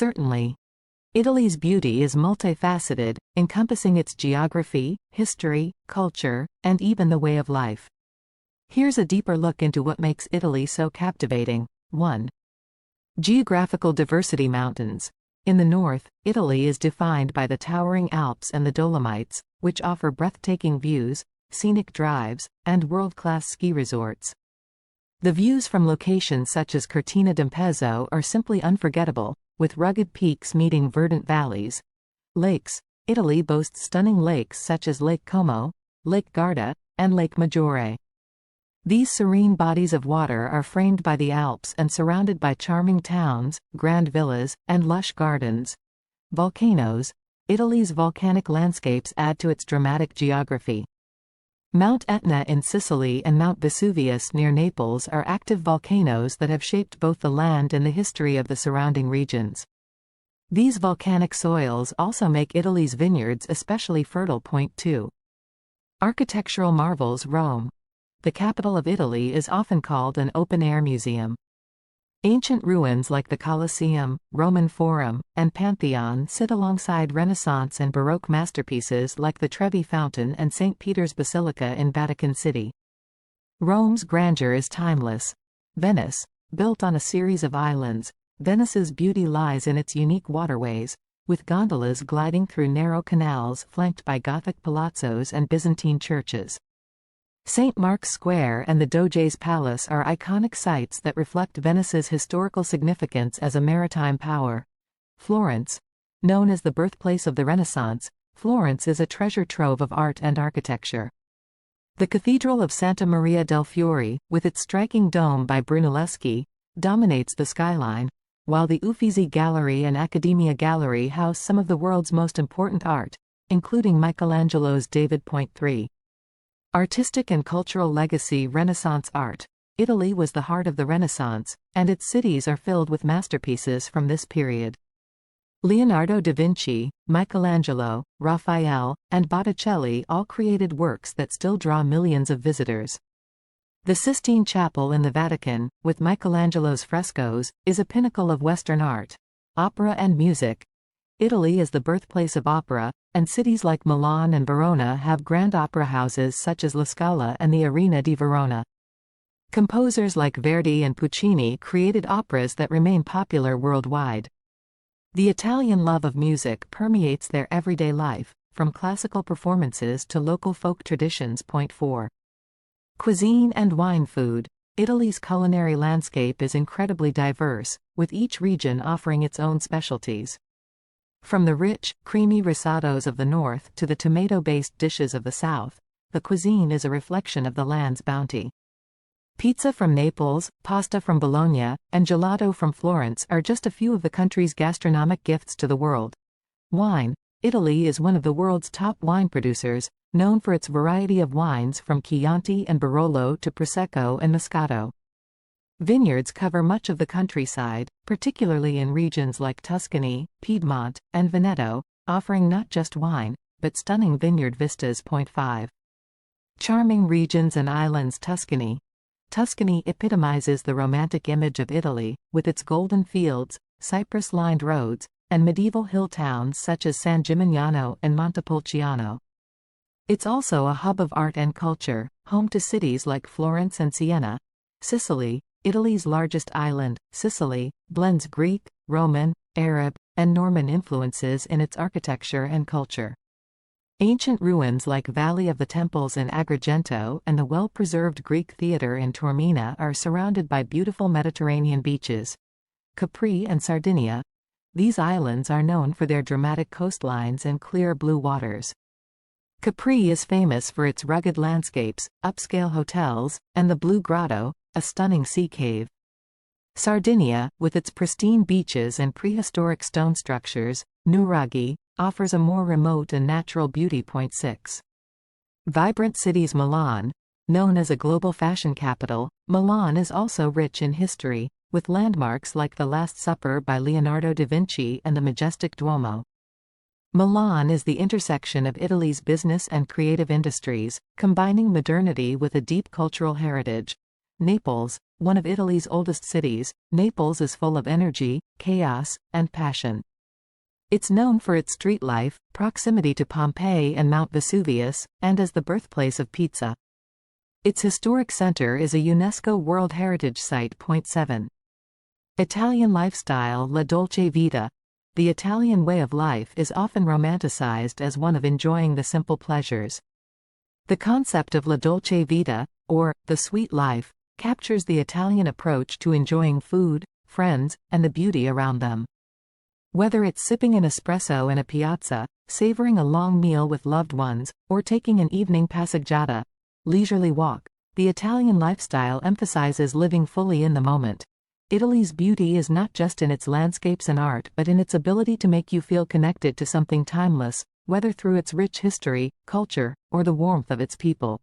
Certainly. Italy's beauty is multifaceted, encompassing its geography, history, culture, and even the way of life. Here's a deeper look into what makes Italy so captivating. 1. Geographical diversity. Mountains. In the north, Italy is defined by the towering Alps and the Dolomites, which offer breathtaking views, scenic drives, and world-class ski resorts. The views from locations such as Cortina d'Ampezzo are simply unforgettable, with rugged peaks meeting verdant valleys. Lakes. Italy boasts stunning lakes such as Lake Como, Lake Garda, and Lake Maggiore. These serene bodies of water are framed by the Alps and surrounded by charming towns, grand villas, and lush gardens. Volcanoes. Italy's volcanic landscapes add to its dramatic geography. Mount Etna in Sicily and Mount Vesuvius near Naples are active volcanoes that have shaped both the land and the history of the surrounding regions. These volcanic soils also make Italy's vineyards especially fertile. 2. Architectural marvels. Rome. The capital of Italy is often called an open-air museum. Ancient ruins like the Colosseum, Roman Forum, and Pantheon sit alongside Renaissance and Baroque masterpieces like the Trevi Fountain and St. Peter's Basilica in Vatican City. Rome's grandeur is timeless. Venice. Built on a series of islands, Venice's beauty lies in its unique waterways, with gondolas gliding through narrow canals flanked by Gothic palazzos and Byzantine churches. St. Mark's Square and the Doge's Palace are iconic sites that reflect Venice's historical significance as a maritime power. Florence. Known as the birthplace of the Renaissance, Florence is a treasure trove of art and architecture. The Cathedral of Santa Maria del Fiore, with its striking dome by Brunelleschi, dominates the skyline, while the Uffizi Gallery and Accademia Gallery house some of the world's most important art, including Michelangelo's David. 3. Artistic and cultural legacy. Renaissance art. Italy was the heart of the Renaissance, and its cities are filled with masterpieces from this period. Leonardo da Vinci, Michelangelo, Raphael, and Botticelli all created works that still draw millions of visitors. The Sistine Chapel in the Vatican, with Michelangelo's frescoes, is a pinnacle of Western art. Opera and music. Italy is the birthplace of opera, and cities like Milan and Verona have grand opera houses such as La Scala and the Arena di Verona. Composers like Verdi and Puccini created operas that remain popular worldwide. The Italian love of music permeates their everyday life, from classical performances to local folk traditions. 4. Cuisine and wine. Food. Italy's culinary landscape is incredibly diverse, with each region offering its own specialties. From the rich, creamy risottos of the north to the tomato-based dishes of the south, the cuisine is a reflection of the land's bounty. Pizza from Naples, pasta from Bologna, and gelato from Florence are just a few of the country's gastronomic gifts to the world. Wine. Italy is one of the world's top wine producers, known for its variety of wines from Chianti and Barolo to Prosecco and Moscato. Vineyards cover much of the countryside, particularly in regions like Tuscany, Piedmont, and Veneto, offering not just wine, but stunning vineyard vistas. 5. Charming regions and islands. Tuscany. Tuscany epitomizes the romantic image of Italy, with its golden fields, cypress-lined roads, and medieval hill towns such as San Gimignano and Montepulciano. It's also a hub of art and culture, home to cities like Florence and Siena. Sicily. Italy's largest island, Sicily, blends Greek, Roman, Arab, and Norman influences in its architecture and culture. Ancient ruins like Valley of the Temples in Agrigento and the well-preserved Greek theatre in Taormina are surrounded by beautiful Mediterranean beaches. Capri and Sardinia. These islands are known for their dramatic coastlines and clear blue waters. Capri is famous for its rugged landscapes, upscale hotels, and the Blue Grotto, a stunning sea cave. Sardinia, with its pristine beaches and prehistoric stone structures, Nuraghi, offers a more remote and natural beauty. 6. Vibrant cities. Milan. Known as a global fashion capital, Milan is also rich in history, with landmarks like the Last Supper by Leonardo da Vinci and the majestic Duomo. Milan is the intersection of Italy's business and creative industries, combining modernity with a deep cultural heritage. Naples. one of Italy's oldest cities, Naples is full of energy, chaos, and passion. It's known for its street life, proximity to Pompeii and Mount Vesuvius, and as the birthplace of pizza. Its historic center is a UNESCO World Heritage Site. 7. Italian lifestyle. La dolce vita. The Italian way of life is often romanticized as one of enjoying the simple pleasures. The concept of la dolce vita, or the sweet life, captures the Italian approach to enjoying food, friends, and the beauty around them. Whether it's sipping an espresso in a piazza, savoring a long meal with loved ones, or taking an evening passeggiata, leisurely walk, the Italian lifestyle emphasizes living fully in the moment. Italy's beauty is not just in its landscapes and art but in its ability to make you feel connected to something timeless, whether through its rich history, culture, or the warmth of its people.